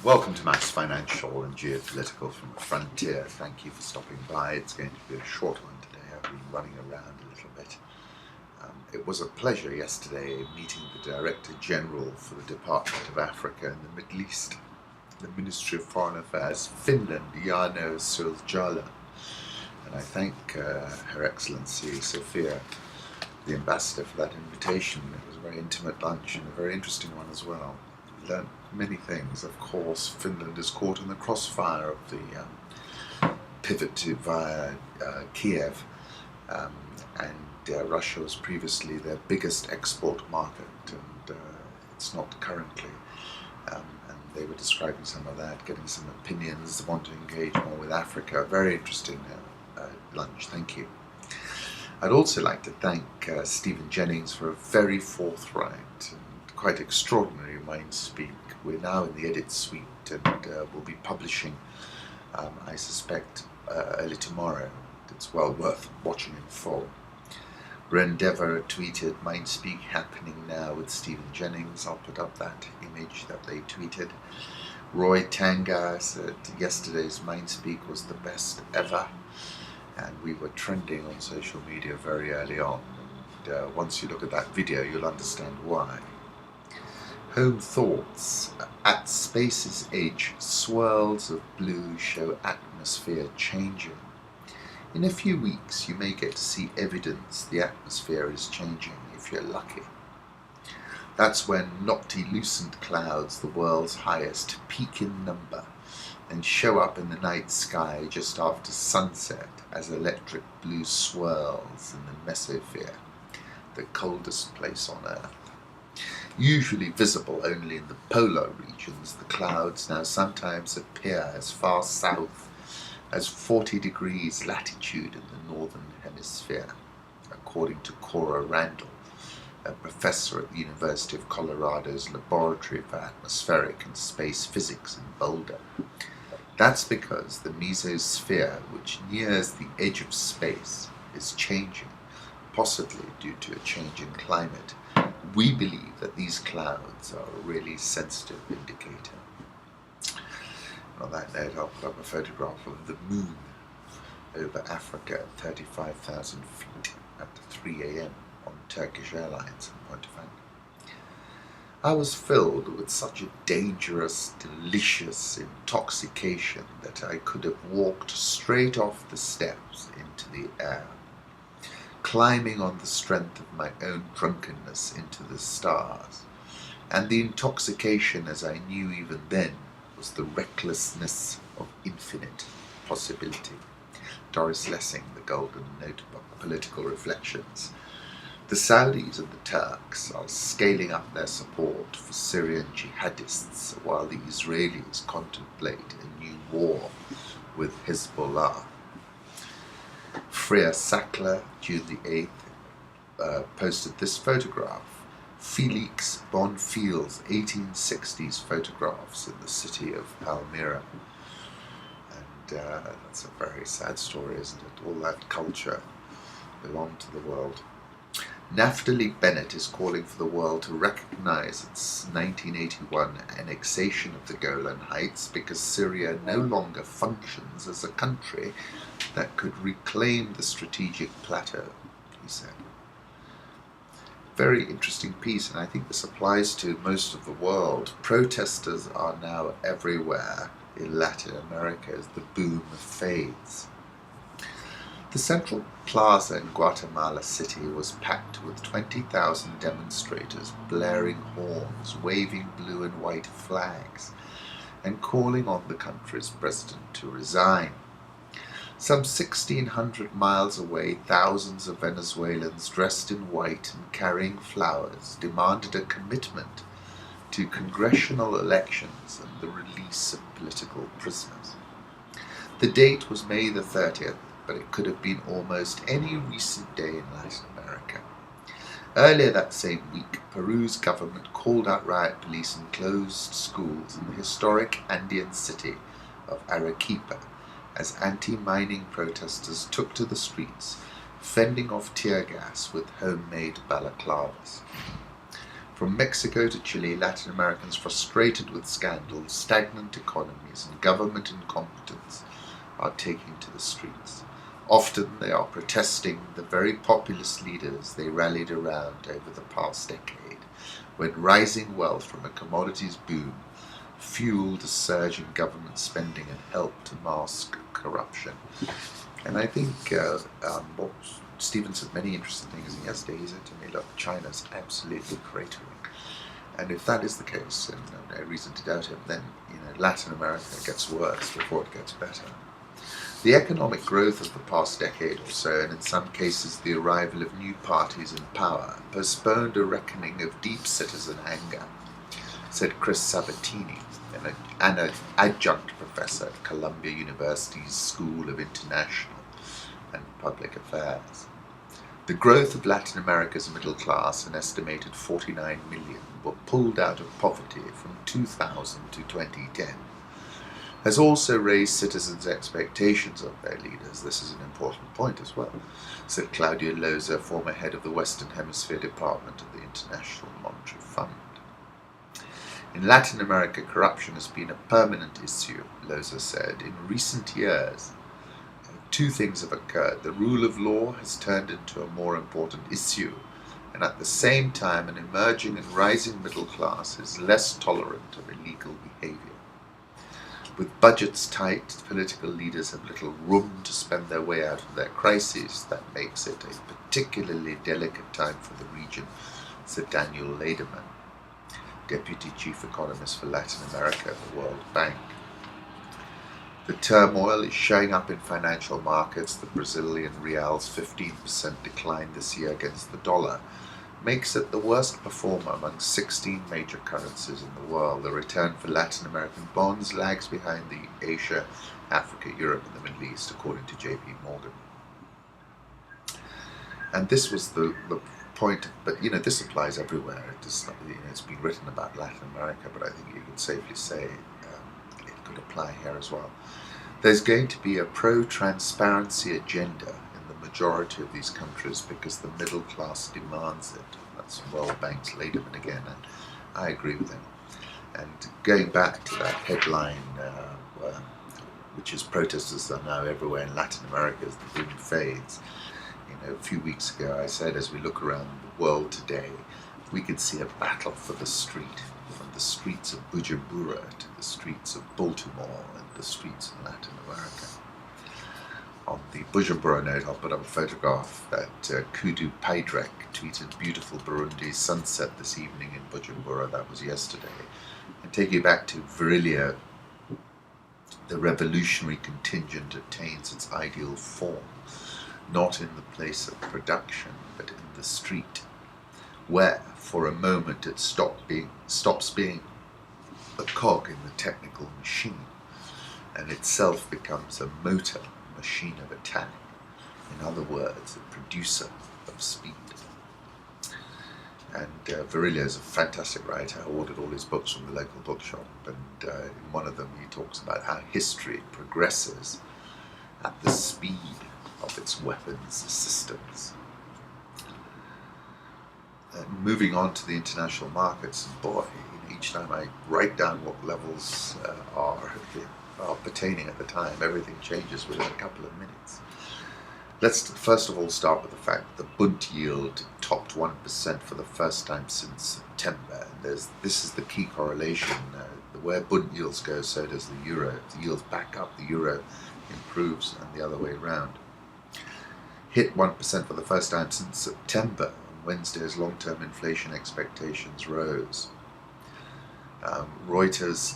Welcome to Max Financial and Geopolitical from the Frontier. Thank you for stopping by. It's going to be a short one today. I've been running around a little bit. It was a pleasure yesterday meeting the Director General for the Department of Africa and the Middle East, the Ministry of Foreign Affairs, Finland, Jarno Syljala. And I thank Her Excellency Sophia, the Ambassador, for that invitation. It was a very intimate lunch and a very interesting one as well. Learned many things. Of course, Finland is caught in the crossfire of the pivot via Kiev, and Russia was previously their biggest export market, and it's not currently. And they were describing some of that, getting some opinions, want to engage more with Africa. Very interesting lunch. Thank you. I'd also like to thank Stephen Jennings for a very forthright and quite extraordinary mind speak. We're now in the edit suite and we'll be publishing, I suspect, early tomorrow. It's well worth watching in full. Ren Dever tweeted, Mindspeak happening now with Stephen Jennings. I'll put up that image that they tweeted. Roy Tanga said yesterday's Mindspeak was the best ever, and we were trending on social media very early on. And once you look at that video, you'll understand why. Home Thoughts. At Space's edge, swirls of blue show atmosphere changing. In a few weeks, you may get to see evidence the atmosphere is changing if you're lucky. That's when noctilucent clouds, the world's highest, peak in number and show up in the night sky just after sunset as electric blue swirls in the mesosphere, the coldest place on Earth. Usually visible only in the polar regions, the clouds now sometimes appear as far south as 40 degrees latitude in the northern hemisphere, according to Cora Randall, a professor at the University of Colorado's Laboratory for Atmospheric and Space Physics in Boulder. That's because the mesosphere, which nears the edge of space, is changing, possibly due to a change in climate. We believe that these clouds are a really sensitive indicator. On that note, I'll put up a photograph of the moon over Africa at 35,000 feet at 3 a.m. on Turkish Airlines in Point of Valley. I was filled with such a dangerous, delicious intoxication that I could have walked straight off the steps into the air, climbing on the strength of my own drunkenness into the stars. And the intoxication, as I knew even then, was the recklessness of infinite possibility. Doris Lessing, The Golden Notebook, Political Reflections. The Saudis and the Turks are scaling up their support for Syrian jihadists while the Israelis contemplate a new war with Hezbollah. Freya Sackler, June the 8th, posted this photograph. Felix Bonfils' 1860s photographs in the city of Palmyra. And that's a very sad story, isn't it? All that culture belonged to the world. Naftali Bennett is calling for the world to recognize its 1981 annexation of the Golan Heights because Syria no longer functions as a country that could reclaim the strategic plateau, he said. Very interesting piece, and I think this applies to most of the world. Protesters are now everywhere in Latin America as the boom fades. The central plaza in Guatemala City was packed with 20,000 demonstrators blaring horns, waving blue and white flags, and calling on the country's president to resign. Some 1,600 miles away, thousands of Venezuelans dressed in white and carrying flowers demanded a commitment to congressional elections and the release of political prisoners. The date was May the 30th, but it could have been almost any recent day in Latin America. Earlier that same week, Peru's government called out riot police and closed schools in the historic Andean city of Arequipa as anti-mining protesters took to the streets, fending off tear gas with homemade balaclavas. From Mexico to Chile, Latin Americans frustrated with scandals, stagnant economies, and government incompetence are taking to the streets. Often they are protesting the very populist leaders they rallied around over the past decade, when rising wealth from a commodities boom fueled a surge in government spending and helped to mask corruption. And I think what Stephen said many interesting things yesterday. He said to me, look, China's absolutely cratering. And if that is the case, and no reason to doubt him, then Latin America gets worse before it gets better. The economic growth of the past decade or so, and in some cases the arrival of new parties in power, postponed a reckoning of deep citizen anger, said Chris Sabatini, an adjunct professor at Columbia University's School of International and Public Affairs. The growth of Latin America's middle class, an estimated 49 million, were pulled out of poverty from 2000 to 2010, has also raised citizens' expectations of their leaders. This is an important point as well, said Claudio Loza, former head of the Western Hemisphere Department of the International Monetary Fund. In Latin America, corruption has been a permanent issue, Loza said. In recent years, two things have occurred. The rule of law has turned into a more important issue, and at the same time, an emerging and rising middle class is less tolerant of illegal behavior. With budgets tight, political leaders have little room to spend their way out of their crises. That makes it a particularly delicate time for the region, said Daniel Lederman, Deputy Chief Economist for Latin America at the World Bank. The turmoil is showing up in financial markets. The Brazilian real's 15% decline this year against the dollar makes it the worst performer among 16 major currencies in the world. The return for Latin American bonds lags behind the Asia, Africa, Europe, and the Middle East, according to JP Morgan. And this was the point, but this applies everywhere. It's been written about Latin America, but I think you could safely say it could apply here as well. There's going to be a pro-transparency agenda in the majority of these countries because the middle class demands it. That's World Bank's Lederman again, and I agree with him. And going back to that headline, which is protesters are now everywhere in Latin America as the boom fades. A few weeks ago I said, as we look around the world today, we could see a battle for the street, from the streets of Bujumbura to the streets of Baltimore and the streets in Latin America. On the Bujumbura note, I'll put up a photograph that Kudu Paidrek tweeted, beautiful Burundi sunset this evening in Bujumbura. That was yesterday. And take you back to Virlio, the revolutionary contingent attains its ideal form, not in the place of production, but in the street, where for a moment it stops being a cog in the technical machine, and itself becomes a motor, machine of attack. In other words, a producer of speed. And Virlio is a fantastic writer. I ordered all his books from the local bookshop, and in one of them he talks about how history progresses at the speed of its weapons systems. Moving on to the international markets, and boy, each time I write down what levels are pertaining at the time, everything changes within a couple of minutes. Let's first of all start with the fact that the Bund yield topped 1% for the first time since September. And this is the key correlation. Where Bund yields go, so does the euro. If the yields back up, the euro improves, and the other way around. Hit 1% for the first time since September. On Wednesday, as long-term inflation expectations rose.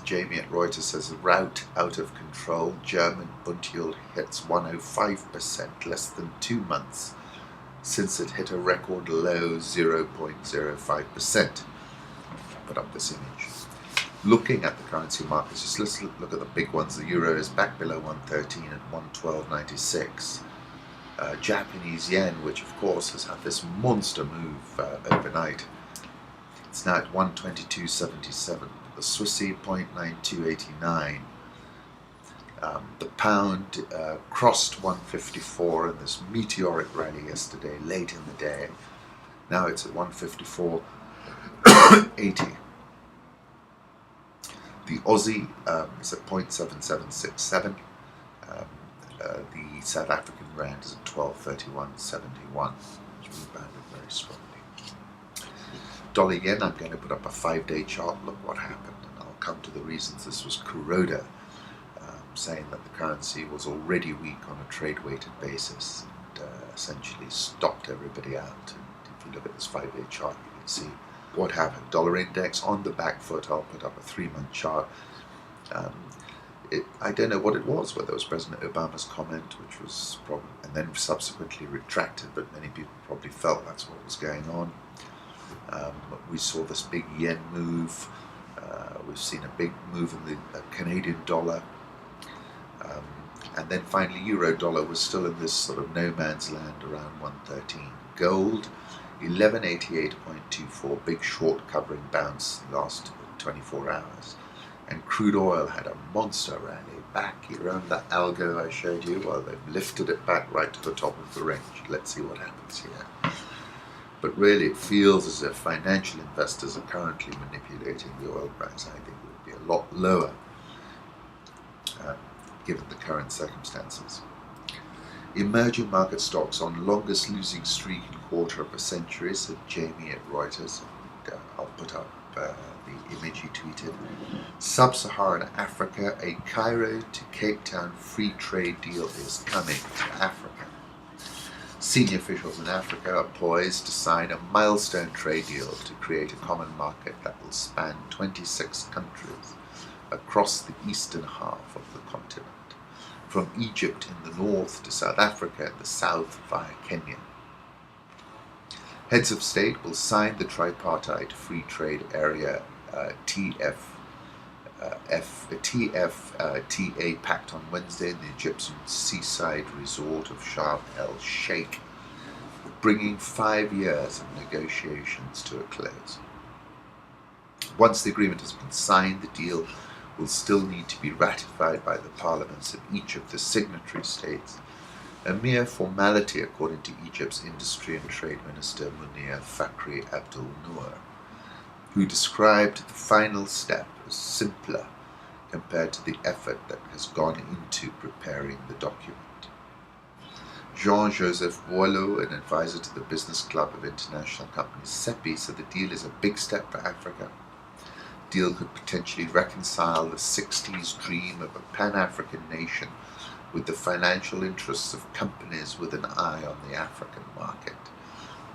Jamie at Reuters says, rout out of control. German Bund yield hits 105%, less than 2 months since it hit a record low 0.05%. Put up this image. Looking at the currency markets, just let's look at the big ones. The euro is back below 113 at 112.96. Japanese yen, which of course has had this monster move overnight, it's now at 122.77. The Swissy 0.9289. The pound crossed 154 in this meteoric rally yesterday, late in the day. Now it's at 154. 80. The Aussie is at 0.7767. The South African rand is at 12.3171, which rebounded very strongly. Dollar yen, I'm going to put up a 5-day chart. Look what happened, and I'll come to the reasons. This was Crude saying that the currency was already weak on a trade-weighted basis, and essentially stopped everybody out. And if you look at this 5-day chart, you can see what happened. Dollar index on the back foot. I'll put up a 3-month chart. I don't know what it was, whether it was President Obama's comment, which was probably, and then subsequently retracted, but many people probably felt that's what was going on. We saw this big yen move. We've seen a big move in the Canadian dollar. And then finally euro dollar was still in this sort of no man's land around 113. Gold, 1188.24, big short covering bounce last 24 hours. And crude oil had a monster rally back around that algo I showed you. Well, they've lifted it back right to the top of the range. Let's see what happens here. But really it feels as if financial investors are currently manipulating the oil price. I think it would be a lot lower given the current circumstances. Emerging market stocks on longest losing streak in quarter of a century, said Jamie at Reuters. And, I'll put up the image he tweeted. Sub-Saharan Africa, a Cairo to Cape Town free trade deal is coming to Africa. Senior officials in Africa are poised to sign a milestone trade deal to create a common market that will span 26 countries across the eastern half of the continent, from Egypt in the north to South Africa in the south via Kenya. Heads of state will sign the tripartite free trade area TFTA pact on Wednesday in the Egyptian seaside resort of Sharm el-Sheikh, bringing 5 years of negotiations to a close. Once the agreement has been signed, the deal will still need to be ratified by the parliaments of each of the signatory states, a mere formality according to Egypt's Industry and Trade Minister Munir Fakhri Abdul Noor, who described the final step as simpler compared to the effort that has gone into preparing the document. Jean-Joseph Virlio, an advisor to the Business Club of International Companies CEPI, said the deal is a big step for Africa. The deal could potentially reconcile the 60s dream of a Pan-African nation with the financial interests of companies with an eye on the African market.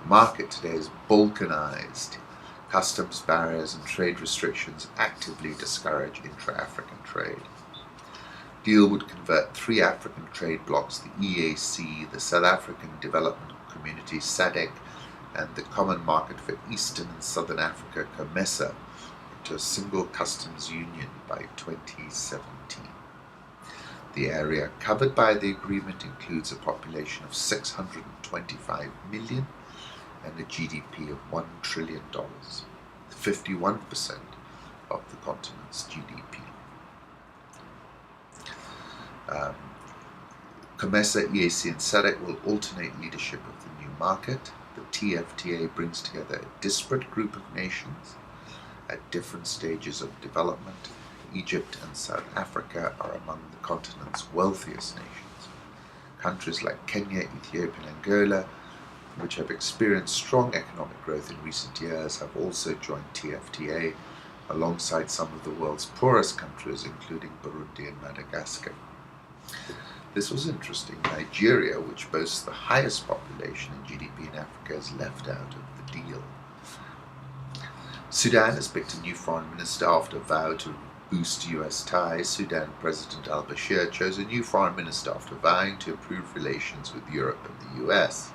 The market today is balkanized. Customs barriers and trade restrictions actively discourage intra-African trade. The deal would convert 3 African trade blocs, the EAC, the South African Development Community, SADC, and the Common Market for Eastern and Southern Africa, COMESA, into a single customs union by 2017. The area covered by the agreement includes a population of 625 million and a GDP of $1 trillion, 51% of the continent's GDP. COMESA, EAC and SADC will alternate leadership of the new market. The TFTA brings together a disparate group of nations at different stages of development. Egypt and South Africa are among the continent's wealthiest nations. Countries like Kenya, Ethiopia and Angola, which have experienced strong economic growth in recent years, have also joined TFTA alongside some of the world's poorest countries, including Burundi and Madagascar. This was interesting. Nigeria, which boasts the highest population and GDP in Africa, is left out of the deal. Sudan has picked a new foreign minister after a vow to boost US ties. Sudan President al-Bashir chose a new foreign minister after vowing to improve relations with Europe and the US,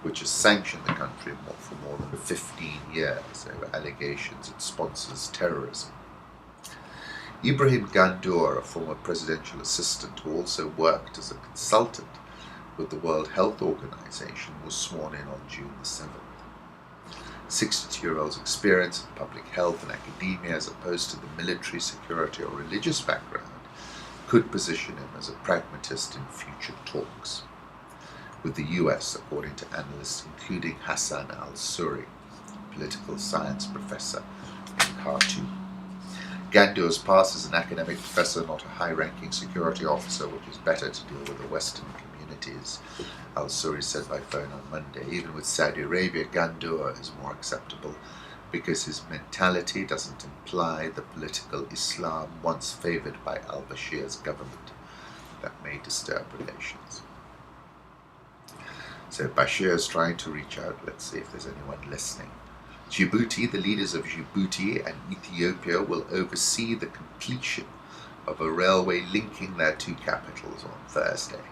which has sanctioned the country for more than 15 years over allegations it sponsors terrorism. Ibrahim Gandour, a former presidential assistant who also worked as a consultant with the World Health Organization, was sworn in on June the 7th. 62-year-old's experience in public health and academia, as opposed to the military, security or religious background, could position him as a pragmatist in future talks with the US, according to analysts including Hassan al-Suri. political science professor in Khartoum. Gandu has passed as an academic professor, not a high-ranking security officer, which is better to deal with the Western communities, al-Suri said by phone on Monday. Even with Saudi Arabia, Gandu is more acceptable because his mentality doesn't imply the political Islam once favoured by al-Bashir's government that may disturb relations. So Bashir is trying to reach out. Let's see if there's anyone listening. Djibouti, the leaders of Djibouti and Ethiopia will oversee the completion of a railway linking their two capitals on Thursday,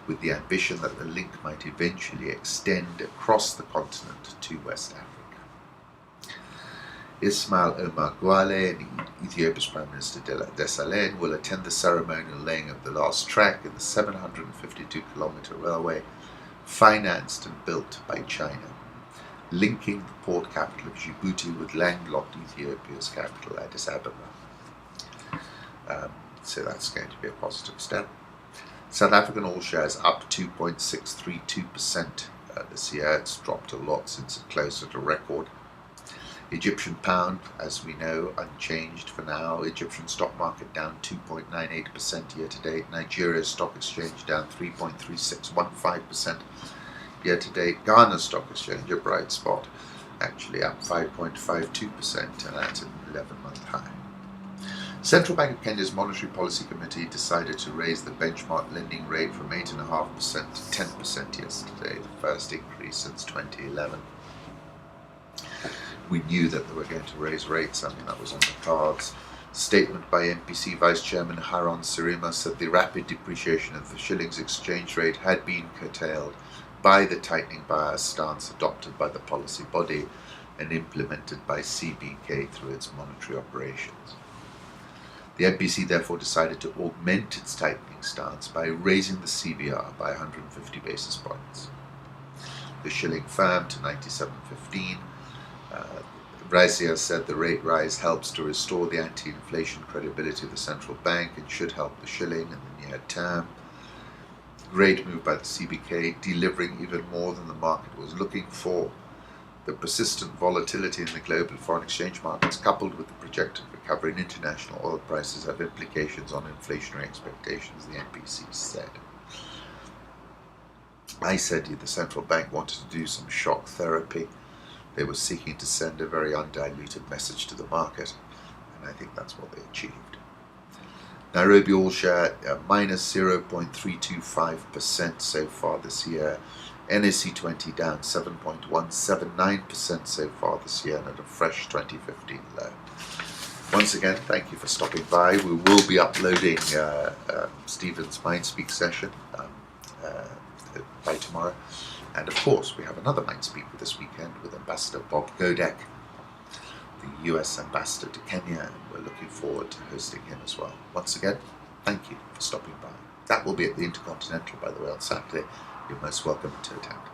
with the ambition that the link might eventually extend across the continent to West Africa. Ismail Omar Guelleh and Ethiopia's Prime Minister Desalegn will attend the ceremonial laying of the last track in the 752-kilometre railway financed and built by China, linking the port capital of Djibouti with landlocked Ethiopia's capital, Addis Ababa. So that's going to be a positive step. South African all shares up 2.632% this year. It's dropped a lot since it closed at a record. Egyptian pound, as we know, unchanged for now. Egyptian stock market down 2.98% year to date. Nigeria's stock exchange down 3.3615% year to date. Ghana's stock exchange, a bright spot, actually up 5.52%, and that's an 11-month high. Central Bank of Kenya's Monetary Policy Committee decided to raise the benchmark lending rate from 8.5% to 10% yesterday, the first increase since 2011. We knew that they were going to raise rates. I mean, that was on the cards. Statement by MPC Vice Chairman Haron Sirima said the rapid depreciation of the shilling's exchange rate had been curtailed by the tightening bias stance adopted by the policy body and implemented by CBK through its monetary operations. The MPC therefore decided to augment its tightening stance by raising the CBR by 150 basis points. The shilling firmed to 97.15. Brazil said the rate rise helps to restore the anti-inflation credibility of the central bank and should help the shilling in the near term. Great move by the CBK, delivering even more than the market was looking for. The persistent volatility in the global foreign exchange markets, coupled with the projected recovery in international oil prices, have implications on inflationary expectations, the MPC said. I said the central bank wanted to do some shock therapy. They were seeking to send a very undiluted message to the market, and I think that's what they achieved. Nairobi all share minus 0.325% so far this year. NSE 20 down 7.179% so far this year, and at a fresh 2015 low. Once again, thank you for stopping by. We will be uploading Stephen's Mindspeak session by tomorrow. And of course, we have another Mindspeak this weekend with Ambassador Bob Godek, the US Ambassador to Kenya, and we're looking forward to hosting him as well. Once again, thank you for stopping by. That will be at the Intercontinental, by the way, on Saturday. You're most welcome to attend.